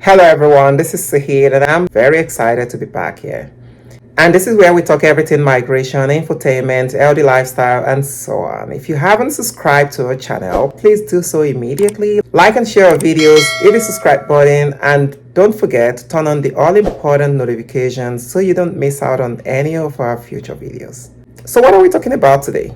Hello everyone, this is Sahid and I'm very excited to be back here. And this is where we talk everything migration, infotainment, LD lifestyle, and so on. If you haven't subscribed to our channel, please do so immediately. Like and share our videos, hit the subscribe button, and don't forget to turn on the all important notifications so you don't miss out on any of our future videos. So what are we talking about today?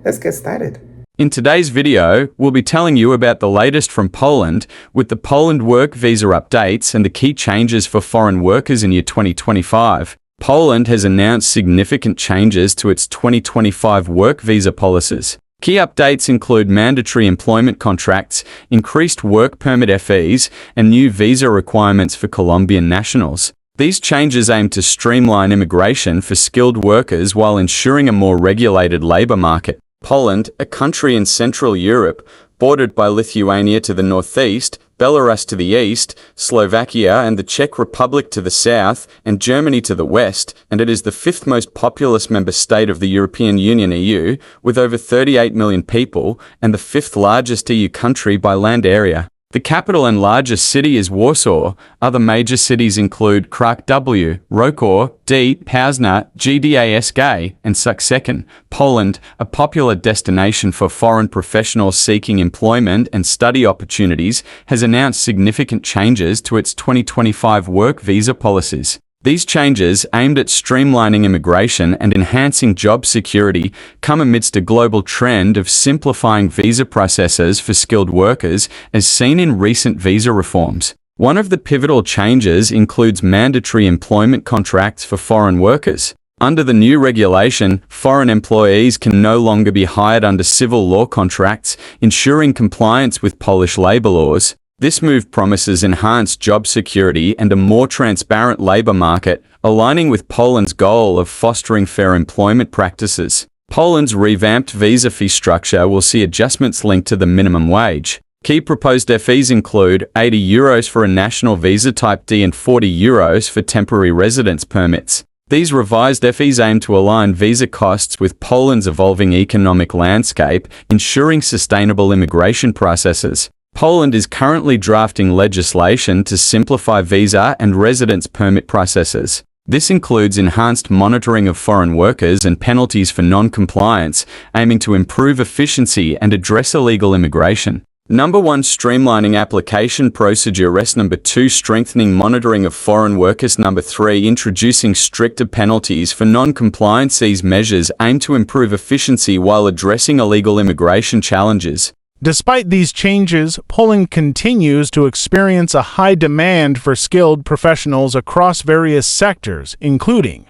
Let's get started. In today's video, we'll be telling you about the latest from Poland with the Poland work visa updates and the key changes for foreign workers in year 2025. Poland has announced significant changes to its 2025 work visa policies. Key updates include mandatory employment contracts, increased work permit fees, and new visa requirements for Colombian nationals. These changes aim to streamline immigration for skilled workers while ensuring a more regulated labor market. Poland, a country in Central Europe, bordered by Lithuania to the northeast, Belarus to the east, Slovakia and the Czech Republic to the south, and Germany to the west, and it is the fifth most populous member state of the European Union (EU), with over 38 million people, and the fifth largest EU country by land area. The capital and largest city is Warsaw. Other major cities include Kraków, Wrocław, Poznań, Gdańsk, and Sucekin. Poland, a popular destination for foreign professionals seeking employment and study opportunities, has announced significant changes to its 2025 work visa policies. These changes, aimed at streamlining immigration and enhancing job security, come amidst a global trend of simplifying visa processes for skilled workers, as seen in recent visa reforms. One of the pivotal changes includes mandatory employment contracts for foreign workers. Under the new regulation, foreign employees can no longer be hired under civil law contracts, ensuring compliance with Polish labor laws. This move promises enhanced job security and a more transparent labor market, aligning with Poland's goal of fostering fair employment practices. Poland's revamped visa fee structure will see adjustments linked to the minimum wage. Key proposed fees include €80 for a national visa type D and €40 for temporary residence permits. These revised fees aim to align visa costs with Poland's evolving economic landscape, ensuring sustainable immigration processes. Poland is currently drafting legislation to simplify visa and residence permit processes. This includes enhanced monitoring of foreign workers and penalties for non-compliance, aiming to improve efficiency and address illegal immigration. Number 1. Streamlining application procedure. Number 2. Strengthening monitoring of foreign workers. Number 3. Introducing stricter penalties for non-compliance. These measures aim to improve efficiency while addressing illegal immigration challenges. Despite these changes, Poland continues to experience a high demand for skilled professionals across various sectors, including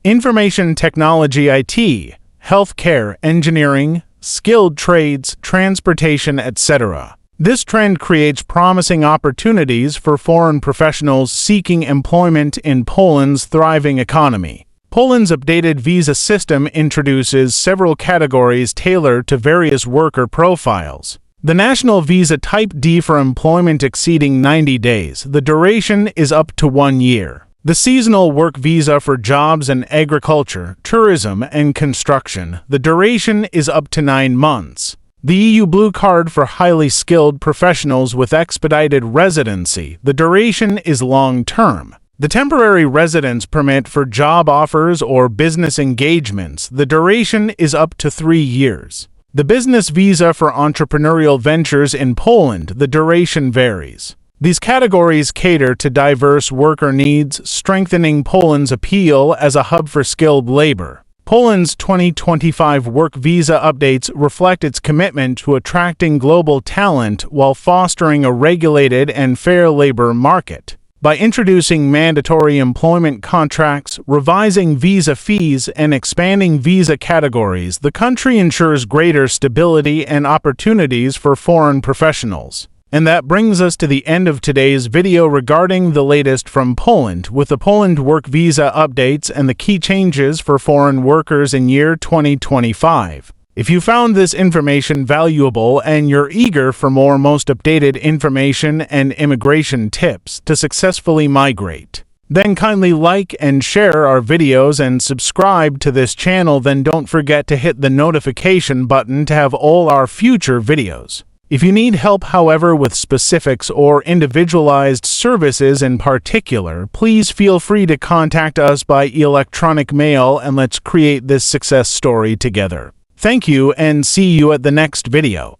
information technology (IT), healthcare, engineering, skilled trades, transportation, etc. This trend creates promising opportunities for foreign professionals seeking employment in Poland's thriving economy. Poland's updated visa system introduces several categories tailored to various worker profiles. The national visa type D for employment exceeding 90 days. The duration is up to 1 year. The seasonal work visa for jobs in agriculture, tourism, and construction. The duration is up to 9 months. The EU Blue Card for highly skilled professionals with expedited residency. The duration is long-term. The temporary residence permit for job offers or business engagements, the duration is up to 3 years. The business visa for entrepreneurial ventures in Poland, the duration varies. These categories cater to diverse worker needs, strengthening Poland's appeal as a hub for skilled labor. Poland's 2025 work visa updates reflect its commitment to attracting global talent while fostering a regulated and fair labor market. By introducing mandatory employment contracts, revising visa fees, and expanding visa categories, the country ensures greater stability and opportunities for foreign professionals. And that brings us to the end of today's video regarding the latest from Poland, with the Poland work visa updates and the key changes for foreign workers in year 2025. If you found this information valuable and you're eager for more most updated information and immigration tips to successfully migrate, then kindly like and share our videos and subscribe to this channel. Then don't forget to hit the notification button to have all our future videos. If you need help, however, with specifics or individualized services in particular, please feel free to contact us by electronic mail and let's create this success story together. Thank you and see you at the next video.